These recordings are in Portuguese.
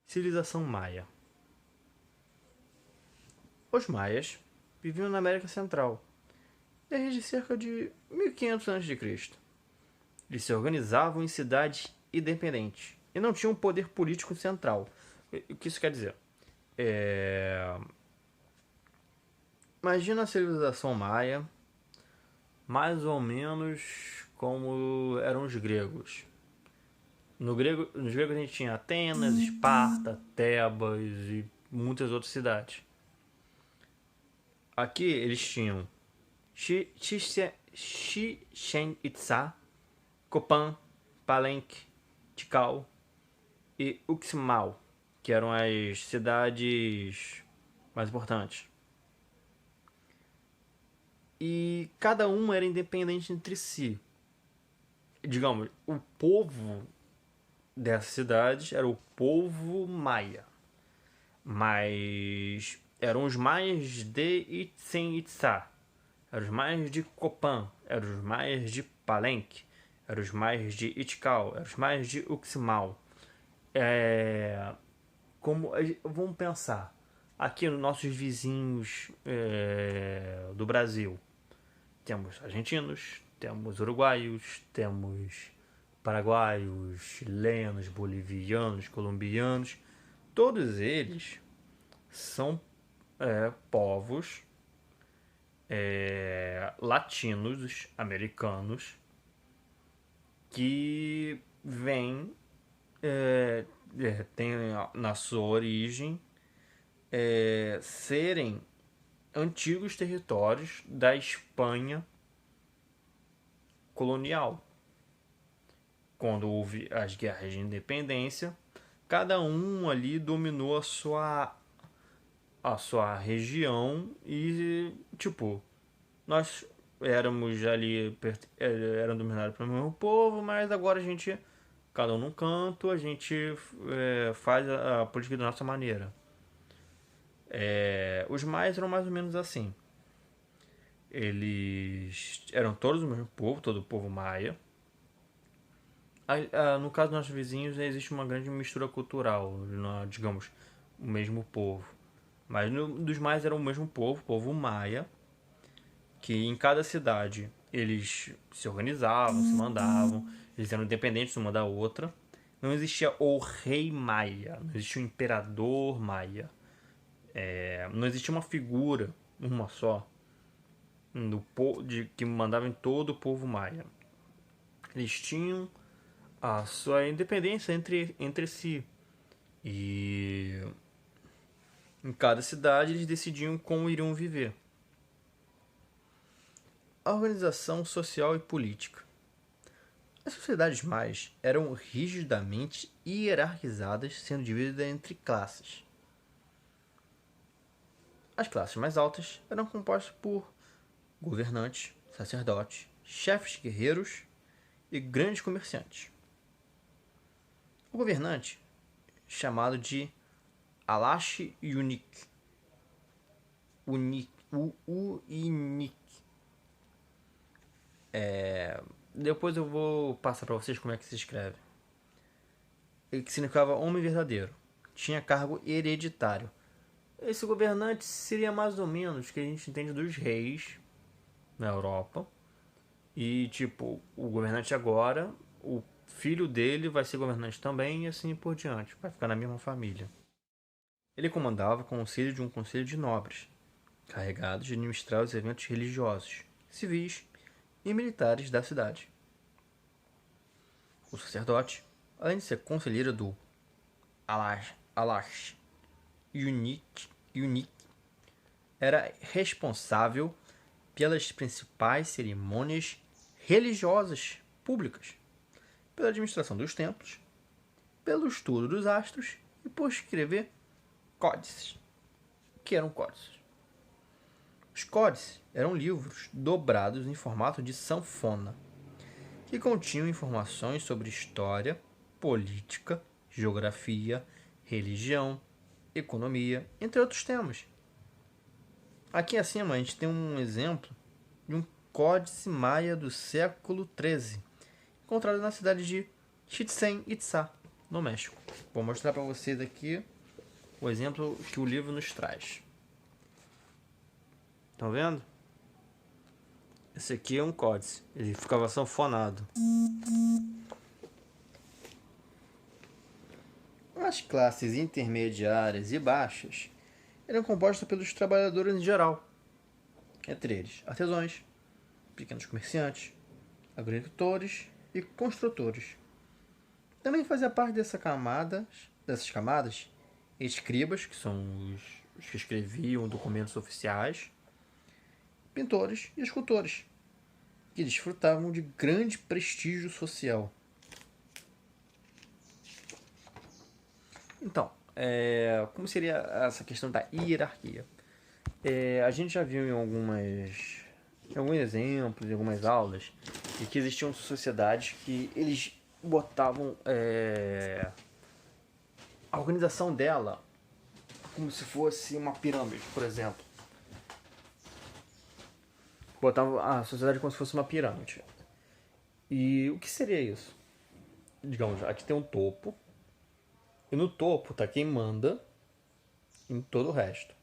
Civilização Maia. Os maias viviam na América Central desde cerca de 1500 a.C. Eles se organizavam em cidades independentes e não tinham poder político central. O que isso quer dizer? Imagina a civilização maia mais ou menos como eram os gregos. Nos gregos a gente tinha Atenas, Esparta, Tebas e muitas outras cidades. Aqui eles tinham Chichen Itzá, Copan, Palenque, Tikal e Uxmal, que eram as cidades mais importantes. E cada uma era independente entre si. Digamos, o povo dessas cidades era o povo maia. Mas eram os maias de Chichen Itzá, eram os maias de Copan, eram os maias de Palenque, eram os maias de Tikal, eram os maias de Uxmal. Vamos pensar aqui nos nossos vizinhos do Brasil. Temos argentinos, temos uruguaios, temos paraguaios, chilenos, bolivianos, colombianos. Todos eles são povos latinos, americanos, que vêm, têm na sua origem serem antigos territórios da Espanha colonial. Quando houve as guerras de independência, cada um ali dominou a sua região e, nós éramos ali, eram dominados pelo mesmo povo, mas agora cada um num canto, a gente faz a política da nossa maneira. Os maias eram mais ou menos assim. Eles eram todos o mesmo povo, todo o povo maia. No caso dos nossos vizinhos, existe uma grande mistura cultural, digamos, o mesmo povo. Mas dos maias era o mesmo povo, o povo maia, que em cada cidade eles se organizavam, se mandavam, eles eram independentes uma da outra. Não existia o rei maia, não existia o imperador maia. Não existia uma figura, uma só, que mandava em todo o povo maia. Eles tinham a sua independência entre si. E em cada cidade eles decidiam como iriam viver. A organização social e política. As sociedades maias eram rigidamente hierarquizadas, sendo divididas entre classes. As classes mais altas eram compostas por governantes, sacerdotes, chefes guerreiros e grandes comerciantes. O governante, chamado de Alash Unik, depois eu vou passar para vocês como é que se escreve. Ele que significava homem verdadeiro. Tinha cargo hereditário. Esse governante seria mais ou menos o que a gente entende dos reis na Europa. E o governante agora, o filho dele vai ser governante também e assim por diante. Vai ficar na mesma família. Ele comandava o conselho de um conselho de nobres, carregados de administrar os eventos religiosos, civis e militares da cidade. O sacerdote, além de ser conselheiro do Alash Unik, era responsável pelas principais cerimônias religiosas públicas, pela administração dos templos, pelo estudo dos astros e por escrever códices. O que eram códices? Os códices eram livros dobrados em formato de sanfona, que continham informações sobre história, política, geografia, religião, economia, entre outros temas. Aqui acima a gente tem um exemplo de um códice maia do século XIII, encontrado na cidade de Chichen Itzá, no México. Vou mostrar para vocês aqui o exemplo que o livro nos traz. Estão vendo? Esse aqui é um códice. Ele ficava sanfonado. As classes intermediárias e baixas eram compostas pelos trabalhadores em geral, entre eles artesãos, pequenos comerciantes, agricultores e construtores. Também fazia parte dessas camadas, escribas, que são os que escreviam documentos oficiais, pintores e escultores, que desfrutavam de grande prestígio social. Então, como seria essa questão da hierarquia? A gente já viu em alguns exemplos, em algumas aulas, de que existiam sociedades que eles botavam a organização dela como se fosse uma pirâmide, por exemplo. Botavam a sociedade como se fosse uma pirâmide. E o que seria isso? Digamos, aqui tem um topo, e no topo está quem manda em todo o resto.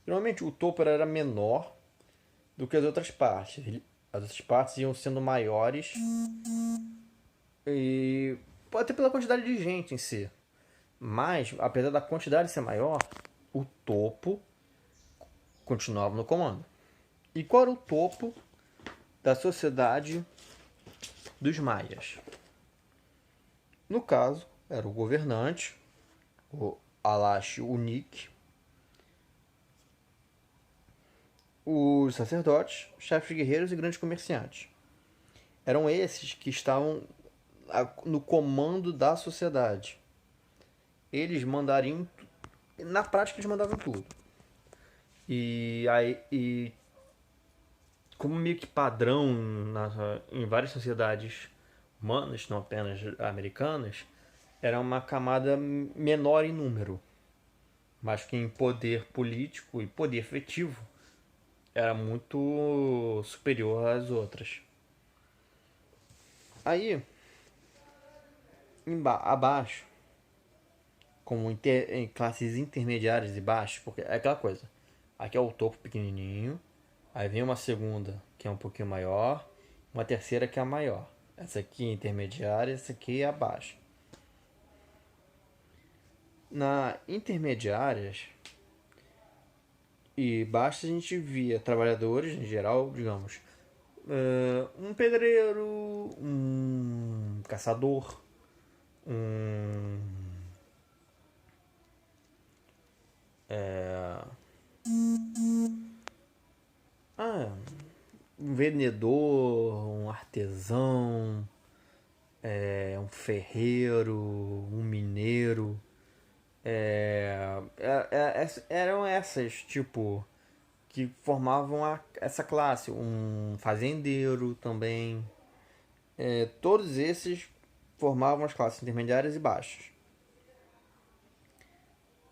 Normalmente o topo era menor do que as outras partes. As outras partes iam sendo maiores, e até pela quantidade de gente em si. Mas, apesar da quantidade ser maior, o topo continuava no comando. E qual era o topo da sociedade dos maias? No caso, era o governante, o Alash Unik, os sacerdotes, chefes guerreiros e grandes comerciantes. Eram esses que estavam no comando da sociedade. Eles mandariam, na prática eles mandavam tudo. E como meio que padrão em várias sociedades humanas, não apenas americanas, era uma camada menor em número, mas que em poder político e poder efetivo era muito superior às outras. Aí, abaixo, como em classes intermediárias e baixas, porque é aquela coisa, aqui é o topo pequenininho, aí vem uma segunda que é um pouquinho maior, uma terceira que é a maior. Essa aqui é intermediária, essa aqui é a baixa. Na intermediárias e baixas a gente via trabalhadores, em geral, digamos, um pedreiro, um caçador, um um vendedor, um artesão, um ferreiro, um mineiro. Eram essas, tipo, que formavam essa classe. Um fazendeiro também. Todos esses formavam as classes intermediárias e baixas.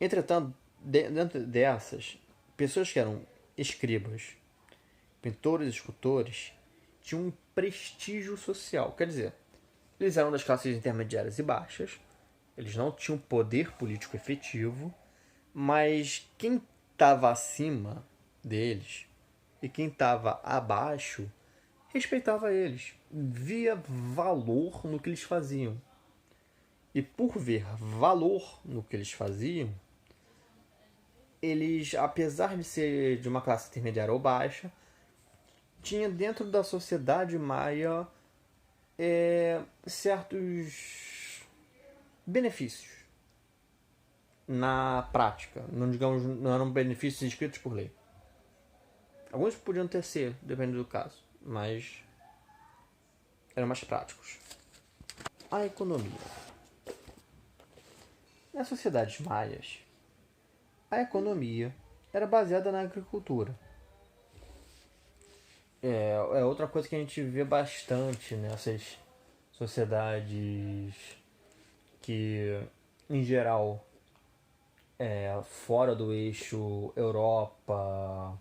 Entretanto, dentro dessas, pessoas que eram escribas, pintores e escultores, tinham um prestígio social. Quer dizer, eles eram das classes intermediárias e baixas, eles não tinham poder político efetivo, mas quem estava acima deles e quem estava abaixo respeitava eles, via valor no que eles faziam. E por ver valor no que eles faziam, eles, apesar de ser de uma classe intermediária ou baixa, tinha dentro da sociedade maia certos benefícios na prática. Não, digamos, não eram benefícios inscritos por lei. Alguns podiam ter sido, dependendo do caso, mas eram mais práticos. A economia. Nas sociedades maias, a economia era baseada na agricultura. É outra coisa que a gente vê bastante nessas sociedades que, em geral, fora do eixo Europa,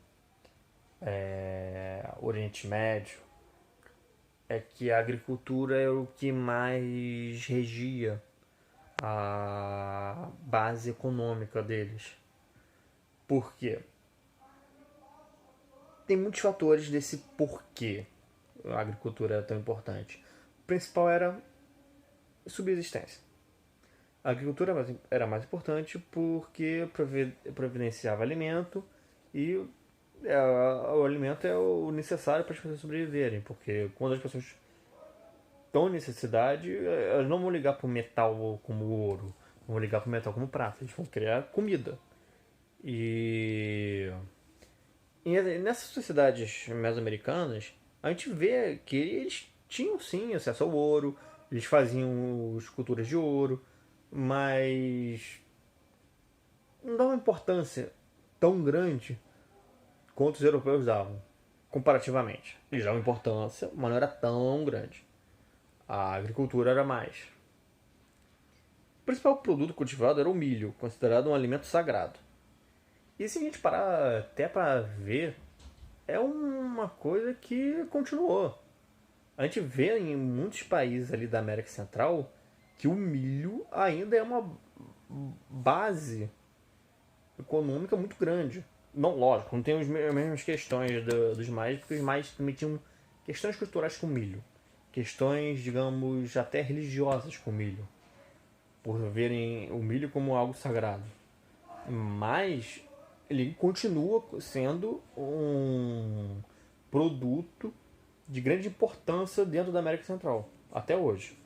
Oriente Médio, é que a agricultura é o que mais regia a base econômica deles. Por quê? Tem muitos fatores desse porquê a agricultura era tão importante. O principal era subsistência. A agricultura era mais importante porque providenciava alimento e o alimento é o necessário para as pessoas sobreviverem, porque quando as pessoas estão em necessidade, elas não vão ligar para o metal como ouro, não vão ligar para o metal como prata, eles vão criar comida. E nessas sociedades mesoamericanas, a gente vê que eles tinham sim acesso ao ouro, eles faziam esculturas de ouro, mas não dá uma importância tão grande quanto os europeus davam, comparativamente. Eles davam importância, mas não era tão grande. A agricultura era mais. O principal produto cultivado era o milho, considerado um alimento sagrado. E se a gente parar até para ver, é uma coisa que continuou. A gente vê em muitos países ali da América Central que o milho ainda é uma base econômica muito grande. Não, lógico, não tem as mesmas questões dos mais, porque os mais também tinham questões culturais com milho. Questões, digamos, até religiosas com milho. Por verem o milho como algo sagrado. Mas ele continua sendo um produto de grande importância dentro da América Central, até hoje.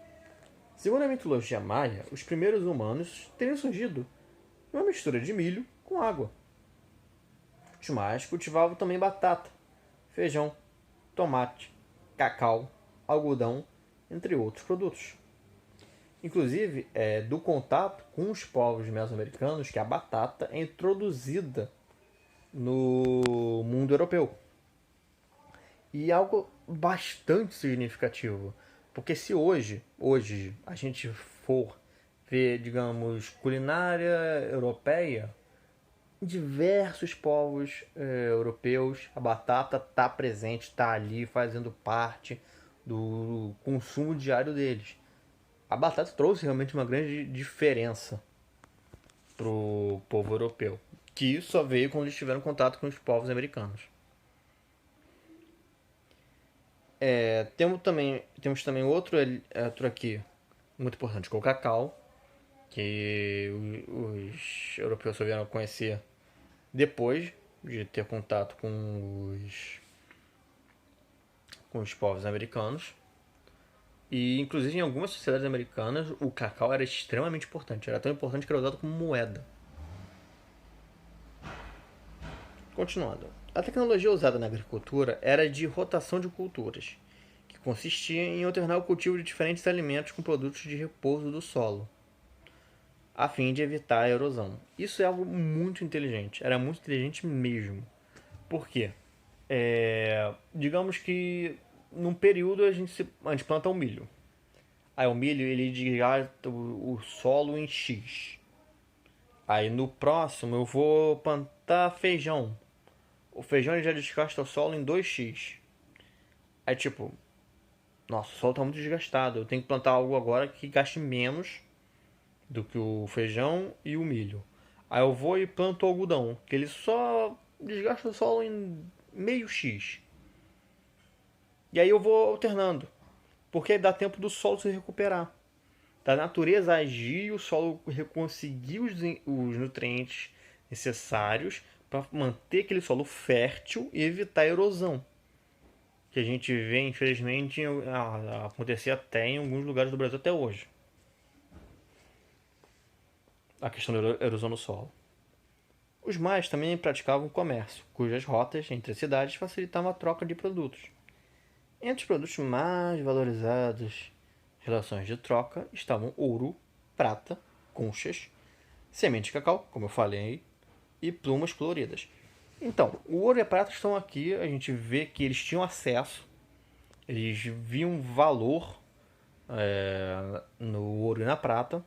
Segundo a mitologia maia, os primeiros humanos teriam surgido de uma mistura de milho com água. Os maias cultivavam também batata, feijão, tomate, cacau, algodão, entre outros produtos. Inclusive, é do contato com os povos mesoamericanos que a batata é introduzida no mundo europeu. E algo bastante significativo, porque se hoje a gente for ver, digamos, culinária europeia, em diversos povos europeus, a batata está presente, está ali fazendo parte do consumo diário deles. A batata trouxe realmente uma grande diferença para o povo europeu, que só veio quando eles tiveram contato com os povos americanos. Temos também outro aqui muito importante, que é o cacau, que os europeus só vieram conhecer depois de ter contato com os povos americanos. E inclusive em algumas sociedades americanas o cacau era extremamente importante, era tão importante que era usado como moeda. Continuando. A tecnologia usada na agricultura era de rotação de culturas, que consistia em alternar o cultivo de diferentes alimentos com produtos de repouso do solo, a fim de evitar a erosão. Isso é algo muito inteligente, era muito inteligente mesmo. Por quê? Digamos que num período a gente planta o milho. Aí o milho ele desgasta o solo em X. Aí no próximo eu vou plantar feijão. O feijão ele já desgasta o solo em 2x. Aí tipo, nossa, o solo está muito desgastado. Eu tenho que plantar algo agora que gaste menos do que o feijão e o milho. Aí eu vou e planto o algodão, que ele só desgasta o solo em meio x. E aí eu vou alternando, porque dá tempo do solo se recuperar. Da natureza agir e o solo conseguir os nutrientes necessários para manter aquele solo fértil e evitar a erosão. Que a gente vê, infelizmente, acontecer até em alguns lugares do Brasil até hoje. A questão da erosão no solo. Os maias também praticavam o comércio, cujas rotas entre as cidades facilitavam a troca de produtos. Entre os produtos mais valorizados, relações de troca, estavam ouro, prata, conchas, semente de cacau, como eu falei, e plumas coloridas. Então, o ouro e a prata estão aqui, a gente vê que eles tinham acesso, eles viam valor no ouro e na prata.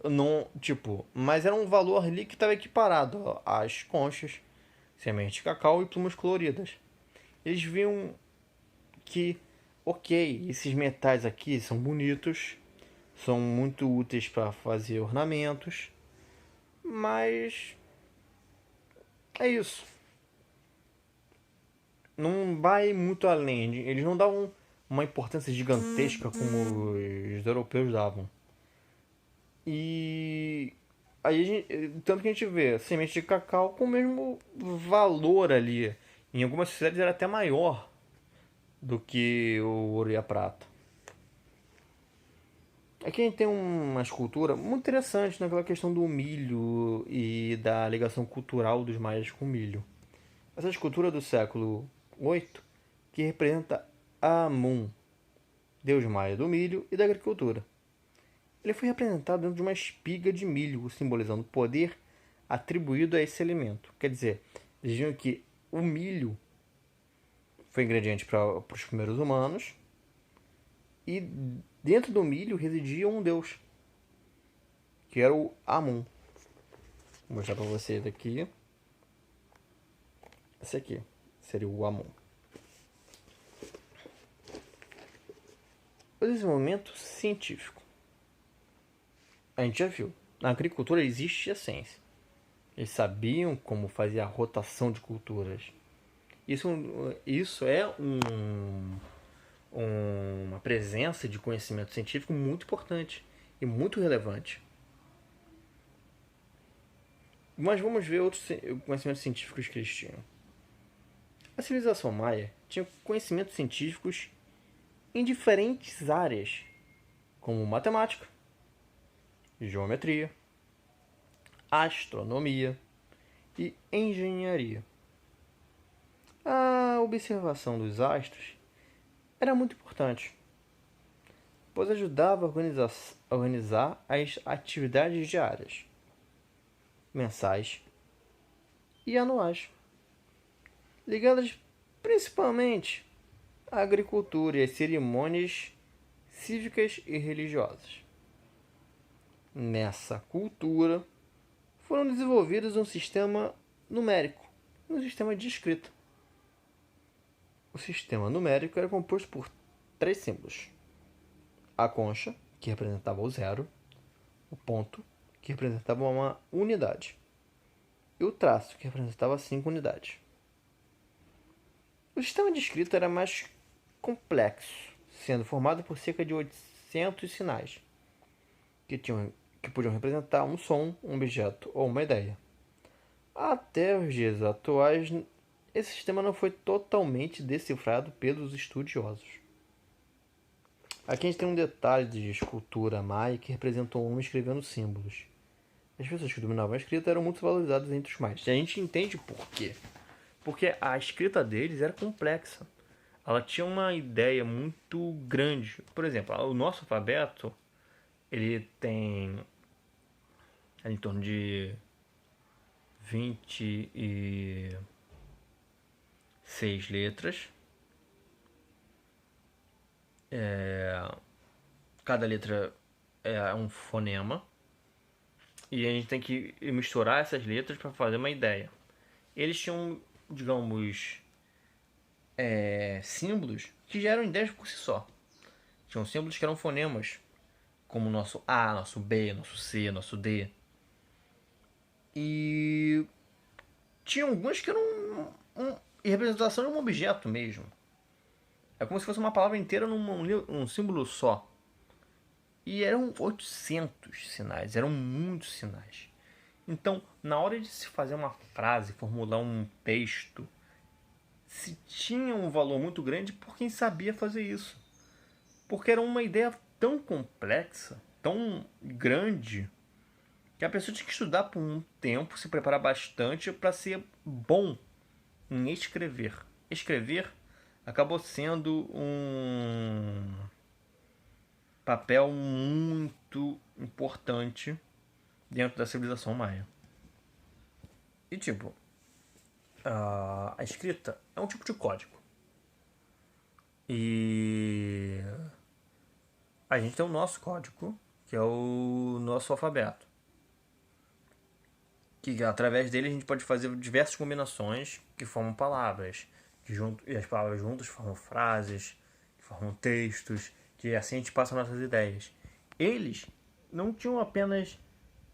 Não, tipo, mas era um valor ali que estava equiparado às conchas, semente de cacau e plumas coloridas. Eles viam que, ok, esses metais aqui são bonitos, são muito úteis para fazer ornamentos, mas é isso. Não vai muito além. Eles não dão uma importância gigantesca como os europeus davam. E aí tanto que a gente vê semente de cacau com o mesmo valor ali. Em algumas sociedades era até maior do que o ouro e a prata. Aqui a gente tem uma escultura muito interessante naquela questão do milho e da ligação cultural dos maias com o milho. Essa escultura do século VIII que representa Amun, deus maia do milho e da agricultura. Ele foi representado dentro de uma espiga de milho, simbolizando o poder atribuído a esse alimento. Quer dizer, eles diziam que o milho foi ingrediente para os primeiros humanos e dentro do milho residia um deus, que era o Amun. Vou mostrar para vocês aqui. Esse aqui seria o Amun. O desenvolvimento científico. A gente já viu. Na agricultura existe a ciência. Eles sabiam como fazer a rotação de culturas. Isso é uma presença de conhecimento científico muito importante e muito relevante. Mas vamos ver outros conhecimentos científicos que eles tinham. A civilização maia tinha conhecimentos científicos em diferentes áreas, como matemática, geometria, astronomia e engenharia. A observação dos astros era muito importante, pois ajudava a organizar as atividades diárias, mensais e anuais, ligadas principalmente à agricultura e às cerimônias cívicas e religiosas. Nessa cultura, foram desenvolvidos um sistema numérico e um sistema de escrita. O sistema numérico era composto por 3 símbolos: a concha, que representava o zero, o ponto, que representava uma unidade, e o traço, que representava 5 unidades. O sistema de escrita era mais complexo, sendo formado por cerca de 800 sinais, que podiam representar um som, um objeto ou uma ideia. Até os dias atuais, esse sistema não foi totalmente decifrado pelos estudiosos. Aqui a gente tem um detalhe de escultura maia que representa um homem escrevendo símbolos. As pessoas que dominavam a escrita eram muito valorizadas entre os maias. E a gente entende por quê. Porque a escrita deles era complexa. Ela tinha uma ideia muito grande. Por exemplo, o nosso alfabeto, ele tem em torno de 26 letras. Cada letra é um fonema. E a gente tem que misturar essas letras para fazer uma ideia. Eles tinham, digamos, símbolos que já eram ideias por si só. Tinham símbolos que eram fonemas, como o nosso A, nosso B, nosso C, nosso D. E tinha alguns que eram representação de um objeto mesmo. É como se fosse uma palavra inteira num símbolo só. E eram 800 sinais, eram muitos sinais. Então, na hora de se fazer uma frase, formular um texto, se tinha um valor muito grande por quem sabia fazer isso. Porque era uma ideia tão complexa, tão grande, que a pessoa tinha que estudar por um tempo, se preparar bastante para ser bom em escrever. Escrever acabou sendo um papel muito importante dentro da civilização maia. E tipo, a escrita é um tipo de código. E a gente tem o nosso código, que é o nosso alfabeto. Que através dele a gente pode fazer diversas combinações que formam palavras. E as palavras juntas formam frases, que formam textos, que assim a gente passa nossas ideias. eles não tinham apenas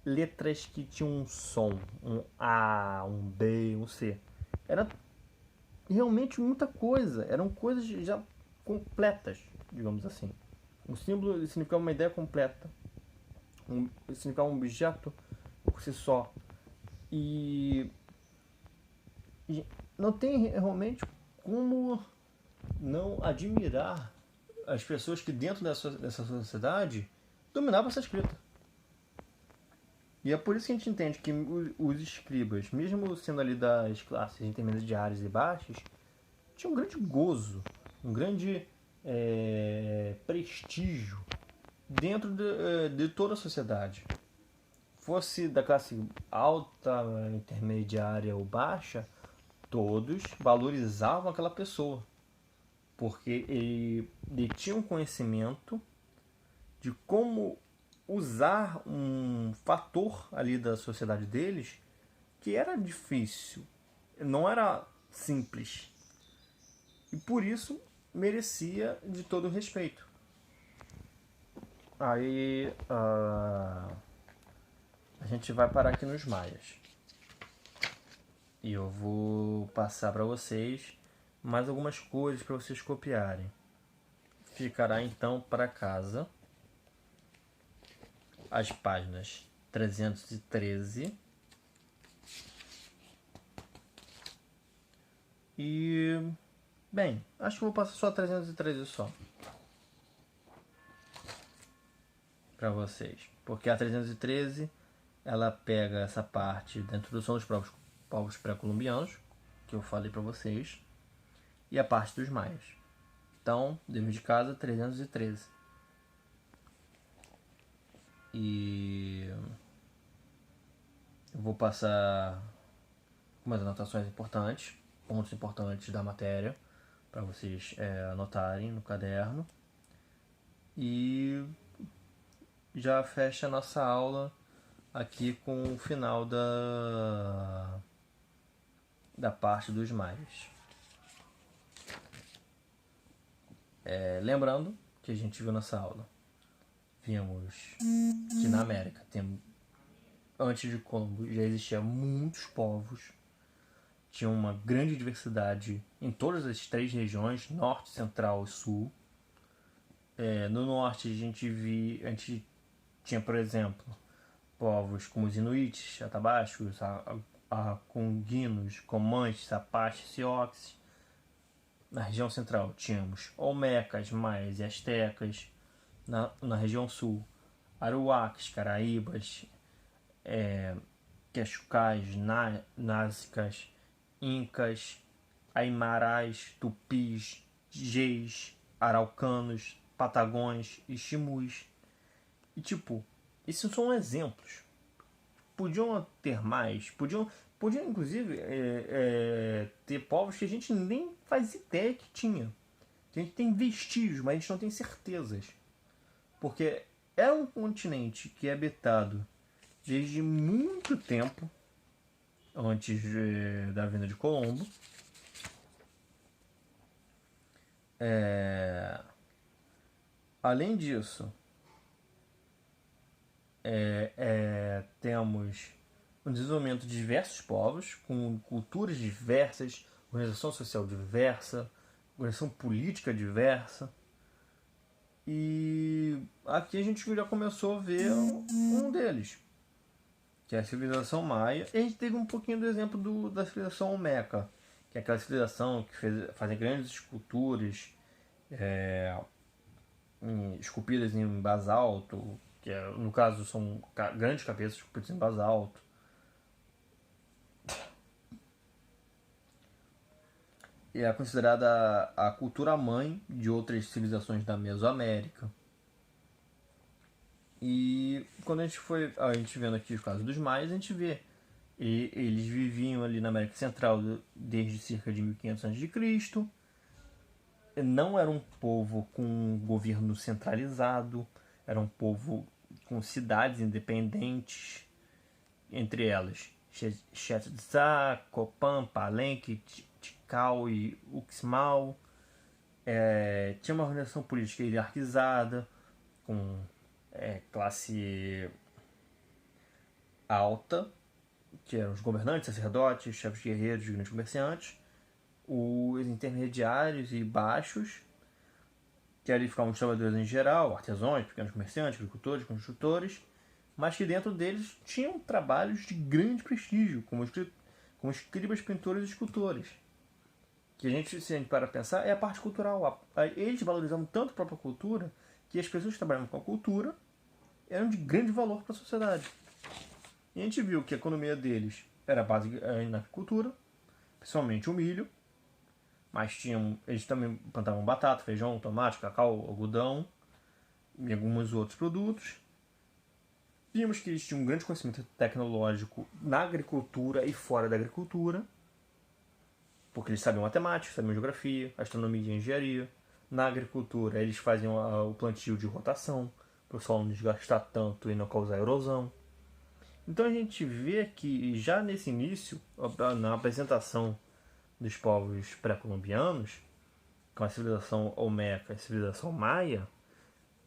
letras que tinham um som, um A, um B, um C. Era realmente muita coisa, eram coisas já completas, digamos assim. Um símbolo significava uma ideia completa, significava um objeto por si só. E não tem realmente como não admirar as pessoas que dentro dessa sociedade dominavam essa escrita. E é por isso que a gente entende que os escribas, mesmo sendo ali das classes intermediárias e baixas, tinham um grande gozo, um grande prestígio dentro de toda a sociedade. Fosse da classe alta, intermediária ou baixa, todos valorizavam aquela pessoa, porque ele detinha um conhecimento de como usar um fator ali da sociedade deles que era difícil, não era simples. E por isso merecia de todo o respeito. Aí a gente vai parar aqui nos maias. E eu vou passar para vocês mais algumas cores para vocês copiarem. Ficará então para casa as páginas 313 e bem, acho que vou passar só 313 só para vocês, porque a 313 ela pega essa parte da introdução dos povos pré-colombianos que eu falei para vocês e a parte dos maias. Então, dever de casa 313. E eu vou passar umas anotações importantes, pontos importantes da matéria, para vocês anotarem no caderno. E já fecha a nossa aula aqui com o final da parte dos maias. Lembrando que a gente viu nessa aula, vimos que na América antes de Colombo já existiam muitos povos, tinha uma grande diversidade em todas as três regiões, norte, central e sul. No norte a gente tinha, por exemplo, povos como os inuites, atabascos, conguinos, comanches, apaches, sioux. Na região central tínhamos olmecas, maias e astecas. Na região sul, aruaques, caraíbas, quechua, nazcas, incas, aimarás, tupis, geis, araucanos, patagões e chimus. E tipo, esses são exemplos. Podiam ter mais, podiam inclusive ter povos que a gente nem faz ideia que tinha. A gente tem vestígios, mas a gente não tem certezas. Porque é um continente que é habitado desde muito tempo antes da vinda de Colombo. Além disso, temos o desenvolvimento de diversos povos, com culturas diversas, organização social diversa, organização política diversa. E aqui a gente já começou a ver um deles, que é a civilização maia. E a gente teve um pouquinho do exemplo da civilização olmeca, que é aquela civilização que fazem grandes esculturas esculpidas em basalto, que no caso são grandes cabeças esculpidas em basalto. E é considerada a cultura mãe de outras civilizações da Mesoamérica. E quando a gente vendo aqui os casos dos maias, a gente vê eles viviam ali na América Central desde cerca de 1500 a.C. Não era um povo com um governo centralizado, era um povo com cidades independentes, entre elas Chichén-Itzá, Copán, Palenque, Tikal e Uxmal. Tinha uma organização política hierarquizada, com classe alta, que eram os governantes, sacerdotes, chefes guerreiros, grandes comerciantes, os intermediários e baixos, que ali ficavam os trabalhadores em geral, artesãos, pequenos comerciantes, agricultores, construtores, mas que dentro deles tinham trabalhos de grande prestígio, como escribas, pintores e escultores. Que se a gente para pensar, é a parte cultural. Eles valorizavam tanto a própria cultura que as pessoas que trabalhavam com a cultura eram de grande valor para a sociedade. E a gente viu que a economia deles era base na agricultura, principalmente o milho, mas eles também plantavam batata, feijão, tomate, cacau, algodão e alguns outros produtos. Vimos que eles tinham um grande conhecimento tecnológico na agricultura e fora da agricultura, porque eles sabiam matemática, sabiam geografia, astronomia e engenharia. Na agricultura, eles faziam o plantio de rotação, para o solo não desgastar tanto e não causar erosão. Então a gente vê que já nesse início, na apresentação dos povos pré-colombianos, com a civilização olmeca e a civilização maia,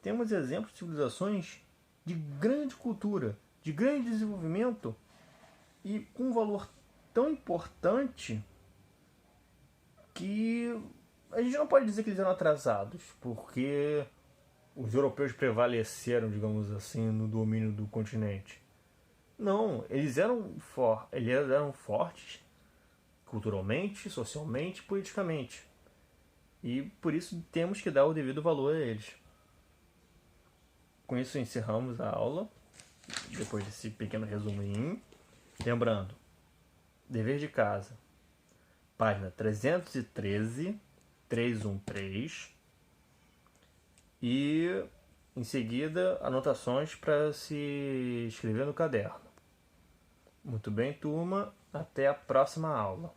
temos exemplos de civilizações de grande cultura, de grande desenvolvimento e com um valor tão importante que a gente não pode dizer que eles eram atrasados, porque os europeus prevaleceram, digamos assim, no domínio do continente. Não, eles eram fortes culturalmente, socialmente, politicamente. E por isso temos que dar o devido valor a eles. Com isso encerramos a aula, depois desse pequeno resuminho. Lembrando, dever de casa, página 313, 313, e em seguida anotações para se escrever no caderno. Muito bem, turma, até a próxima aula.